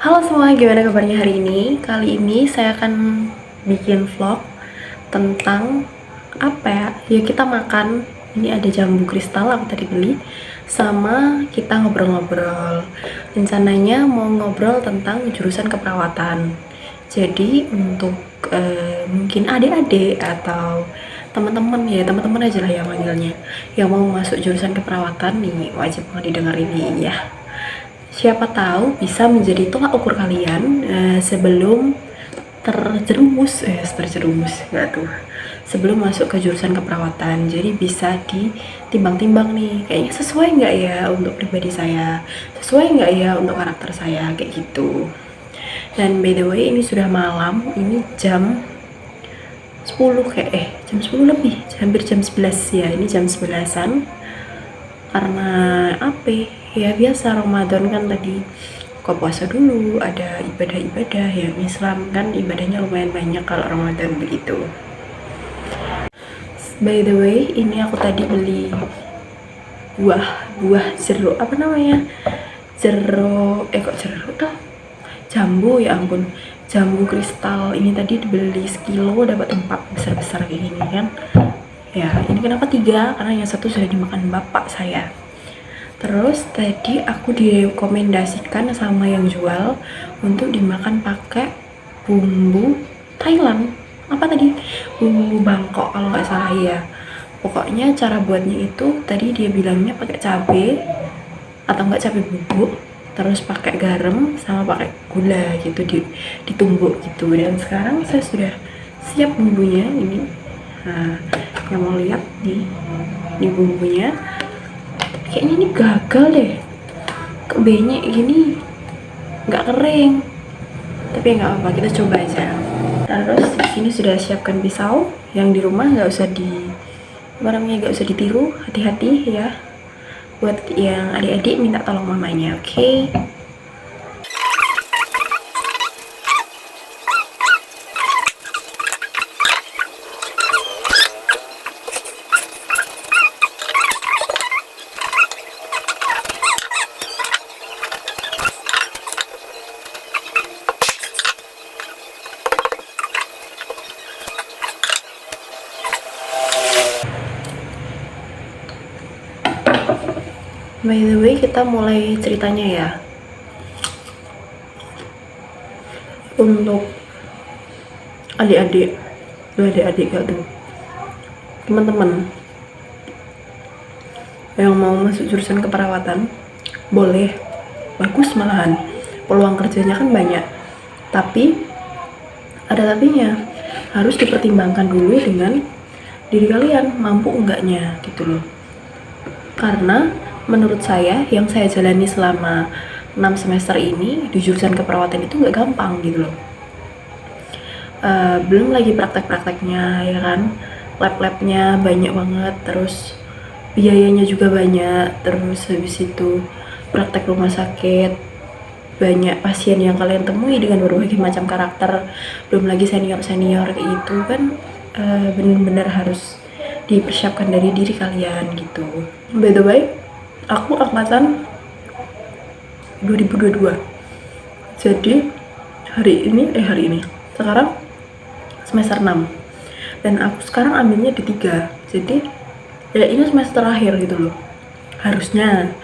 Halo semua, gimana kabarnya hari ini? Kali ini saya akan bikin vlog tentang apa ya? Ya kita makan. Ini ada jambu kristal aku tadi beli, sama kita ngobrol-ngobrol. Rencananya mau ngobrol tentang jurusan keperawatan. Jadi untuk mungkin adik-adik atau teman-teman, ya teman-teman aja lah yang manggilnya, yang mau masuk jurusan keperawatan nih, wajib banget didengar ini ya. Siapa tahu bisa menjadi tolak ukur kalian sebelum terjerumus nggak tuh, sebelum masuk ke jurusan keperawatan. Jadi bisa ditimbang-timbang nih, kayaknya sesuai nggak ya untuk pribadi saya, sesuai nggak ya untuk karakter saya, kayak gitu. Dan by the way, ini sudah malam, ini jam 10 kayak jam 10 lebih, hampir jam 11 ya, ini jam 11-an. Karena apa ya, biasa Ramadan kan, tadi buka puasa dulu, ada ibadah-ibadah yang Islam kan, ibadahnya lumayan banyak kalau Ramadan begitu. By the way, ini aku tadi beli buah jeruk, apa namanya, jeruk kok jeruk tuh, jambu, ya ampun, jambu kristal. Ini tadi dibeli sekilo dapat 4 besar-besar kayak gini kan ya. Ini kenapa 3? Karena yang satu sudah dimakan bapak saya. Terus tadi aku direkomendasikan sama yang jual untuk dimakan pakai bumbu Thailand. Apa tadi? Bumbu Bangkok kalau nggak salah ya. Pokoknya cara buatnya itu tadi dia bilangnya pakai cabai atau nggak cabai bubuk, terus pakai garam sama pakai gula gitu, ditumbuk gitu. Dan sekarang saya sudah siap bumbunya ini. Nah, yang mau lihat nih, ini bumbunya. Kayaknya ini gagal deh, kebenyek gini, nggak kering. Tapi nggak apa-apa, kita coba aja. Terus di sini sudah siapkan pisau. Yang di rumah nggak usah nggak usah ditiru, hati-hati ya. Buat yang adik-adik minta tolong mamanya, oke? By the way, kita mulai ceritanya ya. Untuk adik-adik gak tuh, teman-teman yang mau masuk jurusan keperawatan, boleh, bagus malahan, peluang kerjanya kan banyak. Tapi ada tapinya, harus dipertimbangkan dulu dengan diri kalian, mampu enggaknya gitu loh. Karena menurut saya, yang saya jalani selama 6 semester ini di jurusan keperawatan itu nggak gampang gitu loh. Belum lagi praktek-prakteknya ya kan, lab-labnya banyak banget, terus biayanya juga banyak, terus habis itu praktek rumah sakit, banyak pasien yang kalian temui dengan berbagai macam karakter, belum lagi senior-senior kayak gitu kan. Bener-bener harus dipersiapkan dari diri kalian gitu. By the way, aku angkatan 2022. Jadi hari ini sekarang semester 6. Dan aku sekarang ambilnya di 3. Jadi ya ini semester akhir gitu loh. Harusnya.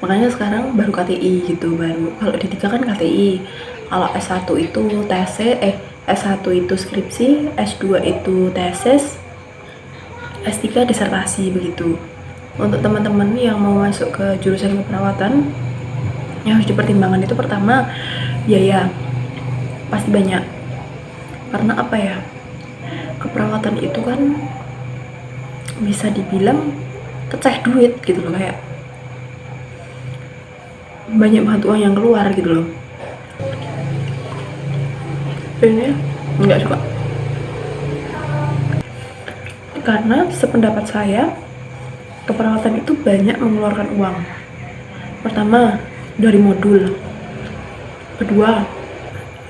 Makanya sekarang baru KTI gitu, baru. Kalau di 3 kan KTI. Kalau S1 itu S1 itu skripsi, S2 itu tesis, S3 disertasi begitu. Untuk teman-teman yang mau masuk ke jurusan keperawatan, yang harus dipertimbangkan itu pertama, biaya pasti banyak. Karena apa ya, keperawatan itu kan bisa dibilang keceh duit gitu loh, kayak banyak banget uang yang keluar gitu loh. Ini nggak suka, karena sependapat saya keperawatan itu banyak mengeluarkan uang. Pertama, dari modul. Kedua,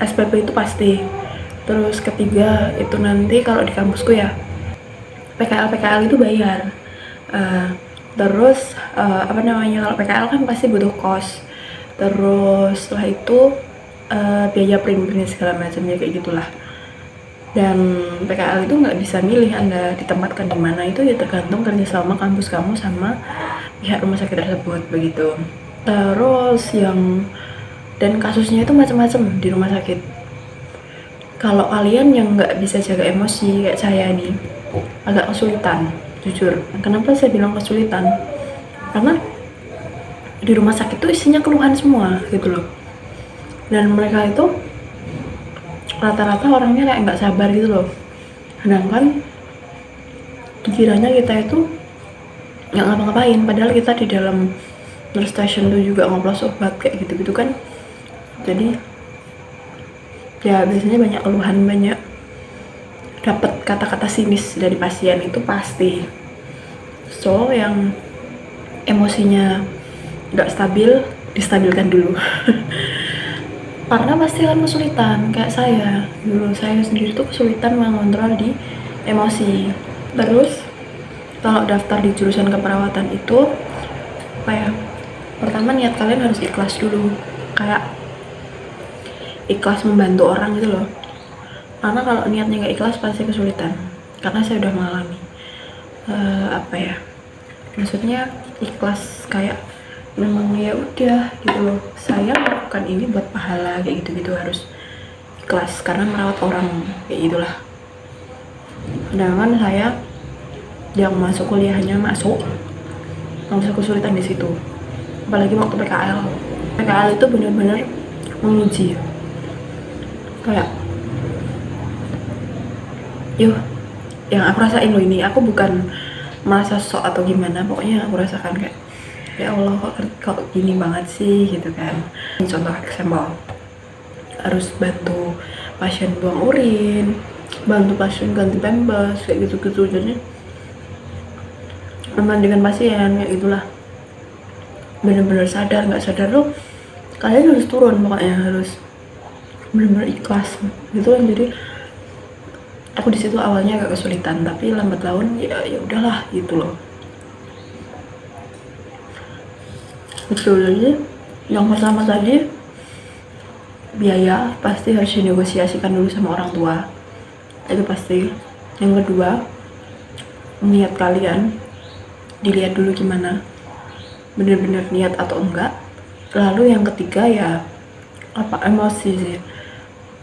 SPP itu pasti. Terus ketiga, itu nanti kalau di kampusku ya, PKL itu bayar. Terus kalau PKL kan pasti butuh kos. Terus setelah itu biaya print segala macamnya kayak gitulah. Dan PKL itu nggak bisa milih Anda ditempatkan di mana, itu ya tergantung kerjasama kampus kamu sama pihak rumah sakit tersebut begitu. Terus dan kasusnya itu macam-macam di rumah sakit. Kalau kalian yang nggak bisa jaga emosi kayak saya nih, agak kesulitan jujur. Kenapa saya bilang kesulitan? Karena di rumah sakit itu isinya keluhan semua gitu loh, dan mereka itu rata-rata orangnya kayak nggak sabar gitu loh. Sedangkan dikiranya kita itu nggak ngapa-ngapain, padahal kita di dalam nurse station tuh juga ngoplos obat kayak gitu-gitu kan. Jadi ya biasanya banyak keluhan, banyak dapat kata-kata sinis dari pasien itu pasti. So yang emosinya nggak stabil, distabilkan dulu. Karena pasti kan kesulitan, kayak saya dulu, saya sendiri tuh kesulitan mengontrol di emosi. Terus kalau daftar di jurusan keperawatan itu apa ya, pertama niat kalian harus ikhlas dulu, kayak ikhlas membantu orang gitu loh. Karena kalau niatnya nggak ikhlas pasti kesulitan, karena saya udah mengalami apa ya, maksudnya ikhlas kayak memang ya udah gitu loh, saya melakukan ini buat pahala kayak gitu-gitu, harus ikhlas karena merawat orang kayak gitulah. Sedangkan saya yang masuk kuliahnya masuk kesulitan di situ, apalagi waktu PKL itu benar-benar menguji, kayak yang aku rasain loh, ini aku bukan merasa sok atau gimana, pokoknya aku rasakan kayak ya Allah kok gini banget sih gitu kan. Contoh eksempel, harus bantu pasien buang urin, bantu pasien ganti pampers kayak gitu-gitu. Jadi memandikan pasien kayak gitulah, bener-bener sadar nggak sadar tuh kalian harus turun, pokoknya harus bener-bener ikhlas gitu kan. Jadi aku di situ awalnya agak kesulitan, tapi lambat laun ya udahlah gitu loh. Betul, jadi yang pertama tadi biaya pasti harus dinegosiasikan dulu sama orang tua, itu pasti. Yang kedua, niat kalian dilihat dulu gimana, bener-bener niat atau enggak. Lalu yang ketiga ya emosi sih,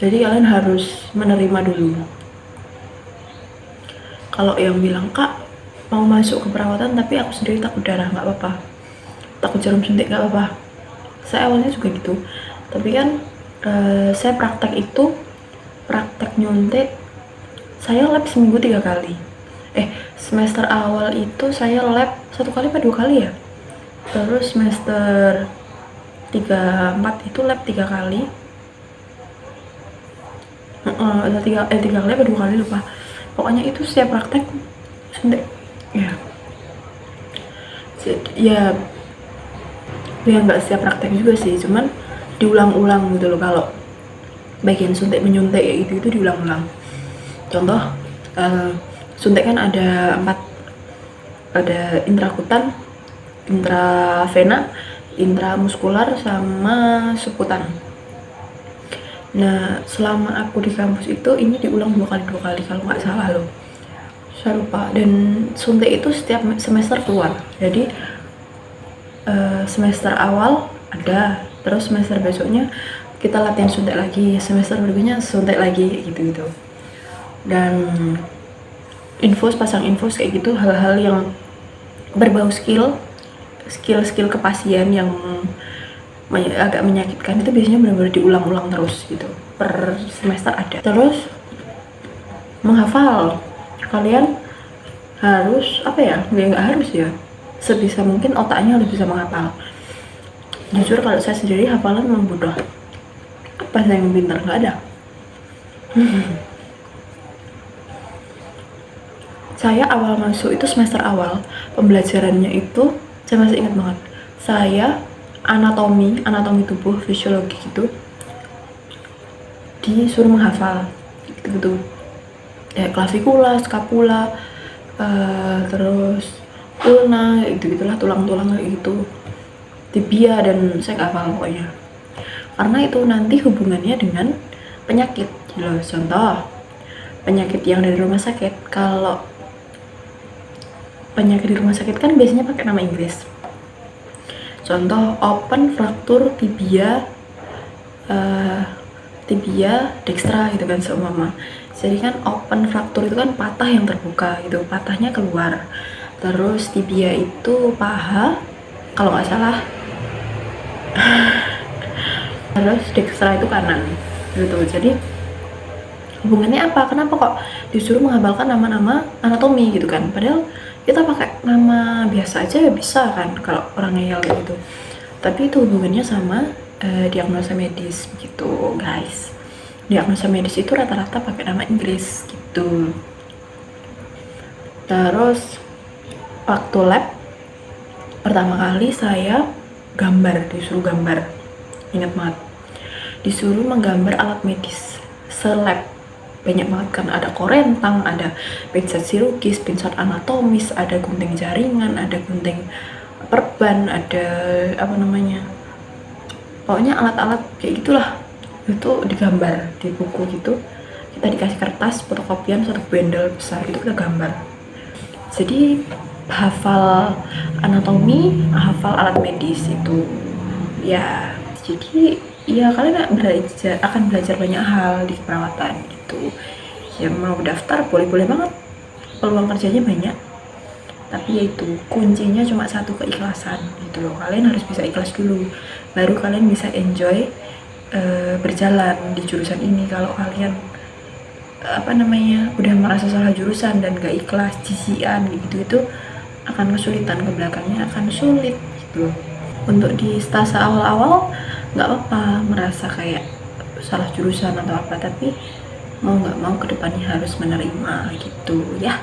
jadi kalian harus menerima dulu. Kalau yang bilang kak mau masuk ke perawatan tapi aku sendiri takut darah, nggak apa-apa, takut jarum suntik nggak apa-apa. Saya awalnya juga gitu, tapi kan saya praktek nyuntik, saya lab seminggu 3 kali. Semester awal itu saya lab 1 kali apa 2 kali ya, terus semester 3-4 itu lab 3 kali. 3 kali apa 2 kali lupa, pokoknya itu setiap praktek suntik ya nggak setiap praktek juga sih, cuman diulang-ulang gitu loh. Kalau bagian suntik menyuntik ya itu diulang-ulang. Contoh suntik kan ada 4, ada intrakutan, intravena, intramuskular, sama subkutan. Nah selama aku di kampus itu ini diulang 2 kali kalau nggak salah loh, saya lupa. Dan suntik itu setiap semester keluar, jadi semester awal ada, terus semester besoknya kita latihan suntik lagi, semester berikutnya suntik lagi gitu-gitu. Dan pasang infus kayak gitu, hal-hal yang berbau skill ke pasien yang agak menyakitkan itu biasanya benar-benar diulang-ulang terus gitu, per semester ada. Terus menghafal, kalian harus apa ya, nggak harus ya, sebisa mungkin otaknya harus bisa menghafal. Jujur kalau saya sendiri hafalan memang bodoh, apa saya yang pintar, nggak ada. Saya awal masuk itu semester awal, pembelajarannya itu saya masih ingat banget. Saya anatomi tubuh, fisiologi gitu, disuruh menghafal gitu ya, klavikula, skapula, terus ulna gitu-gitulah, tulang-tulang kayak gitu, tibia, dan saya nggak hafal pokoknya. karena itu nanti hubungannya dengan penyakit gitu loh. Contoh penyakit yang dari rumah sakit, kalau penyakit di rumah sakit kan biasanya pakai nama Inggris. Contoh open fracture tibia dextra gitu kan seumpama. Jadi kan open fracture itu kan patah yang terbuka gitu, patahnya keluar. Terus tibia itu paha kalau nggak salah. Terus dextra itu kanan gitu. Jadi hubungannya apa? Kenapa kok disuruh menghafalkan nama-nama anatomi gitu kan? Padahal kita pakai nama biasa aja ya bisa kan kalau orang ngeyel kayak gitu. Tapi itu hubungannya sama diagnosa medis gitu guys. Diagnosa medis itu rata-rata pakai nama Inggris gitu. Terus waktu lab pertama kali saya disuruh gambar, ingat banget, disuruh menggambar alat medis selab. Banyak banget kan, ada korentang, ada pinset chirurgis, pinset anatomis, ada gunting jaringan, ada gunting perban, ada apa namanya, pokoknya alat-alat kayak gitulah. Itu digambar di buku gitu, kita dikasih kertas fotokopian satu bendel besar itu kita gambar. Jadi hafal anatomi, hafal alat medis itu ya. Jadi ya kalian akan belajar banyak hal di keperawatan gitu. Yang mau daftar boleh-boleh banget, peluang kerjanya banyak. Tapi yaitu kuncinya cuma satu, keikhlasan gitu loh. Kalian harus bisa ikhlas dulu, baru kalian bisa enjoy berjalan di jurusan ini. Kalau kalian udah merasa salah jurusan dan gak ikhlas, jisian gitu, itu akan kesulitan, ke belakangnya akan sulit gitu. Untuk di stase awal-awal nggak apa-apa merasa kayak salah jurusan atau apa, tapi mau nggak mau kedepannya harus menerima gitu ya.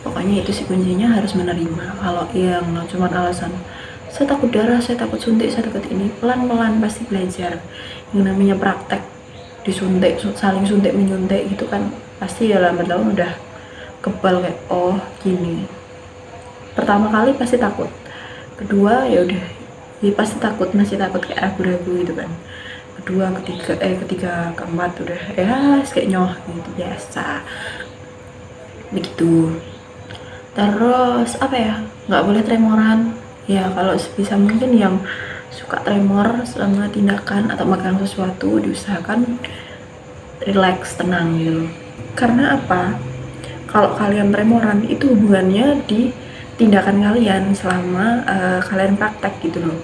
Pokoknya itu sih kuncinya, harus menerima. Kalau yang cuma alasan saya takut darah, saya takut suntik, saya takut ini, pelan-pelan pasti belajar. Yang namanya praktek disuntik, saling suntik menyuntik gitu kan, pasti ya lambat laun udah kebal kayak oh gini. Pertama kali pasti takut, kedua ya udah ya pasti takut, masih takut kayak ragu-ragu gitu kan. Kedua, ketiga, keempat udah ya kayak nyoh gitu, biasa begitu. Terus apa ya, nggak boleh tremoran ya. Kalau sebisa mungkin yang suka tremor selama tindakan atau megang sesuatu diusahakan relax, tenang gitu. Karena apa, kalau kalian tremoran itu hubungannya di tindakan kalian selama kalian praktek gitu loh.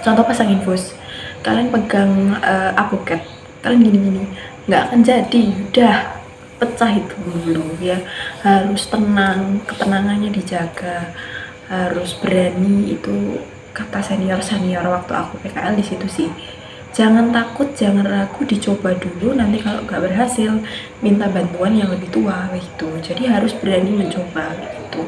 Contoh pasang infus, kalian pegang apoket, kalian gini-gini nggak akan jadi, udah pecah itu dulu ya. Harus tenang, ketenangannya dijaga, harus berani. Itu kata senior waktu aku PKL di situ sih. Jangan takut, jangan ragu, dicoba dulu. Nanti kalau nggak berhasil, minta bantuan yang lebih tua gitu. Jadi harus berani mencoba gitu.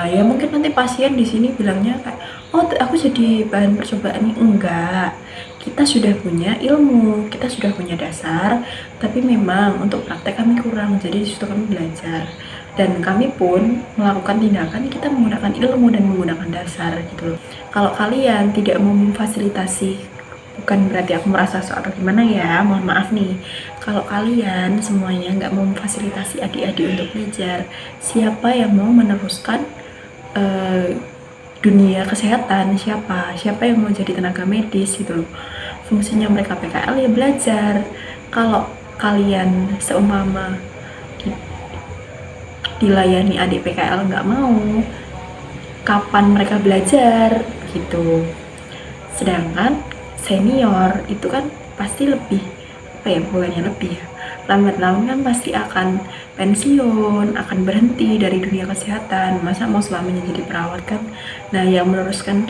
Ya mungkin nanti pasien di sini bilangnya kayak, oh aku jadi bahan percobaan nih. Enggak, kita sudah punya ilmu, kita sudah punya dasar, tapi memang untuk praktek kami kurang, jadi disitu kami belajar. Dan kami pun melakukan tindakan, kita menggunakan ilmu dan menggunakan dasar gitu loh. Kalau kalian tidak mau memfasilitasi, bukan berarti aku merasa so atau gimana ya, mohon maaf nih. Kalau kalian semuanya nggak mau memfasilitasi adik-adik untuk belajar, siapa yang mau meneruskan dunia kesehatan? Siapa yang mau jadi tenaga medis gitu loh. Fungsinya mereka PKL ya belajar. Kalau kalian seumpama dilayani adik PKL nggak mau, kapan mereka belajar gitu. Sedangkan senior itu kan pasti lebih bukannya lebih ya, lambat laun kan pasti akan pensiun, akan berhenti dari dunia kesehatan. Masa mau selamanya jadi perawat kan? Nah yang meneruskan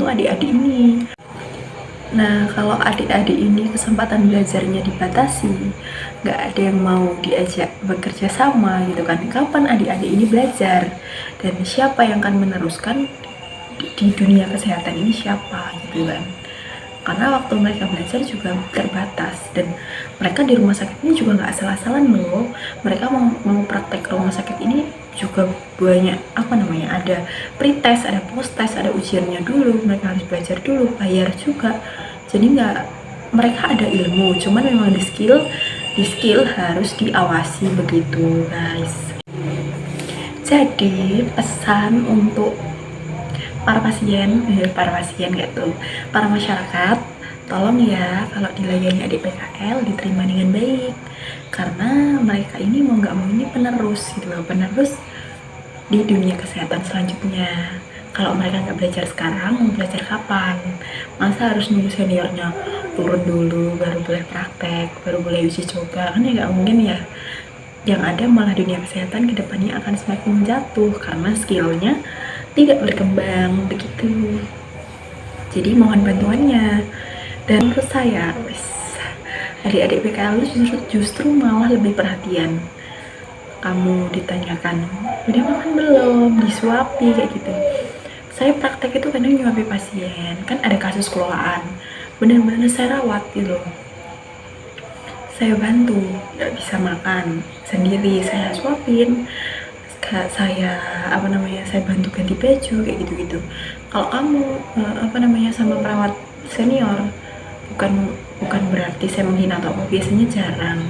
tuh adik-adik ini. Nah kalau adik-adik ini kesempatan belajarnya dibatasi, nggak ada yang mau diajak bekerja sama gitu kan, kapan adik-adik ini belajar? Dan siapa yang akan meneruskan di dunia kesehatan ini, siapa gitu kan? Karena waktu mereka belajar juga terbatas, dan mereka di rumah sakit ini juga nggak asal-asalan loh. Mereka mau praktek ke rumah sakit ini juga banyak ada pretest, ada post-test, ada ujiannya dulu, mereka harus belajar dulu, bayar juga. Jadi nggak, mereka ada ilmu, cuman memang di skill harus diawasi begitu guys. Jadi pesan untuk para pasien gitu, para masyarakat, tolong ya kalau dilayani adik PKL diterima dengan baik, karena mereka ini mau nggak mau ini penerus gitu loh, penerus di dunia kesehatan selanjutnya. Kalau mereka nggak belajar sekarang, mau belajar kapan? Masa harus nunggu seniornya turun dulu baru boleh praktek, baru boleh uji coba, kan ya nggak mungkin ya. Yang ada malah dunia kesehatan kedepannya akan semakin jatuh karena skillnya tidak berkembang begitu. Jadi mohon bantuannya. Dan menurut saya adik-adik PKL justru malah lebih perhatian. Kamu ditanyakan udah makan belum, disuapi kayak gitu. Saya praktek itu kadang nyuapi pasien, kan ada kasus kelolaan, bener-bener saya rawat gitu, saya bantu, nggak bisa makan sendiri, saya suapin, saya saya bantu ganti baju kayak gitu-gitu. Kalau kamu sama perawat senior, bukan berarti saya menghina atau apa, biasanya jarang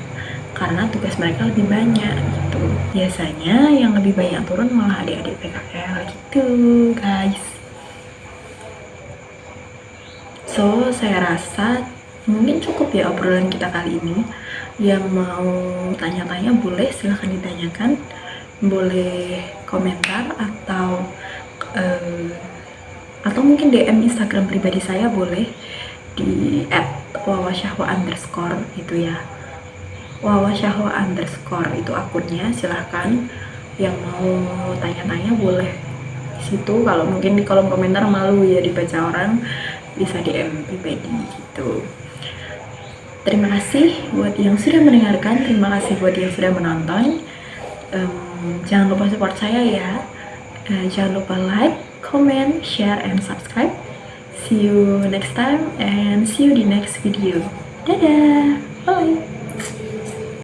karena tugas mereka lebih banyak gitu. Biasanya yang lebih banyak turun malah adik-adik PKL gitu guys. So saya rasa mungkin cukup ya obrolan kita kali ini. Yang mau tanya-tanya boleh silahkan ditanyakan, boleh komentar atau mungkin DM Instagram pribadi saya boleh di @wawasyahwa_ gitu ya, wawasyahwa_ itu akunnya. Silahkan yang mau tanya-tanya boleh di situ. Kalau mungkin di kolom komentar malu ya dibaca orang, bisa DM pribadi gitu. Terima kasih buat yang sudah mendengarkan, terima kasih buat yang sudah menonton. Jangan lupa support saya ya. Jangan lupa like, comment, share, and subscribe. See you next time and see you di next video. Dadah, bye.